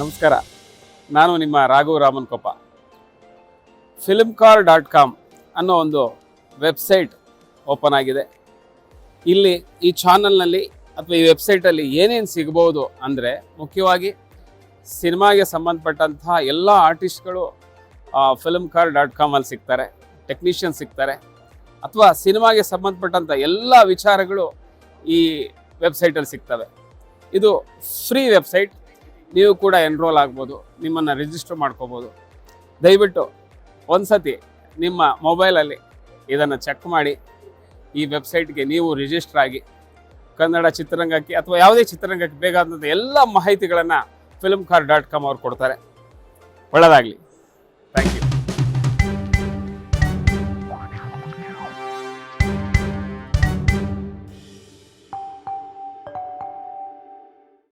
ನಮಸ್ಕಾರ, ನಾನು ನಿಮ್ಮ ರಾಘು ರಾಮನ್ಕೊಪ್ಪ. filmcar.com ಅನ್ನೋ ಒಂದು ವೆಬ್ಸೈಟ್ ಓಪನ್ ಆಗಿದೆ. ಇಲ್ಲಿ ಈ ಚಾನಲ್ನಲ್ಲಿ ಅಥವಾ ಈ ವೆಬ್ಸೈಟಲ್ಲಿ ಏನೇನು ಸಿಗ್ಬೋದು ಅಂದರೆ, ಮುಖ್ಯವಾಗಿ ಸಿನಿಮಾಗೆ ಸಂಬಂಧಪಟ್ಟಂತಹ ಎಲ್ಲ ಆರ್ಟಿಸ್ಟ್ಗಳು filmcar.com ಅಲ್ಲಿ ಸಿಗ್ತಾರೆ, ಟೆಕ್ನಿಷಿಯನ್ ಸಿಗ್ತಾರೆ, ಅಥವಾ ಸಿನಿಮಾಗೆ ಸಂಬಂಧಪಟ್ಟಂಥ ಎಲ್ಲ ವಿಚಾರಗಳು ಈ ವೆಬ್ಸೈಟಲ್ಲಿ ಸಿಗ್ತವೆ. ಇದು ಫ್ರೀ ವೆಬ್ಸೈಟ್, ನೀವು ಕೂಡ ಎನ್ರೋಲ್ ಆಗ್ಬೋದು, ನಿಮ್ಮನ್ನು ರಿಜಿಸ್ಟರ್ ಮಾಡ್ಕೋಬೋದು. ದಯವಿಟ್ಟು ಒಂದು ಸತಿ ನಿಮ್ಮ ಮೊಬೈಲಲ್ಲಿ ಇದನ್ನು ಚೆಕ್ ಮಾಡಿ ಈ ವೆಬ್ಸೈಟ್ಗೆ ನೀವು ರಿಜಿಸ್ಟರ್ ಆಗಿ ಕನ್ನಡ ಚಿತ್ರರಂಗಕ್ಕೆ ಅಥವಾ ಯಾವುದೇ ಚಿತ್ರರಂಗಕ್ಕೆ ಬೇಕಾದಂಥ ಎಲ್ಲ ಮಾಹಿತಿಗಳನ್ನು filmcar.com ಅವ್ರು ಕೊಡ್ತಾರೆ. ಒಳ್ಳೆಯದಾಗಲಿ.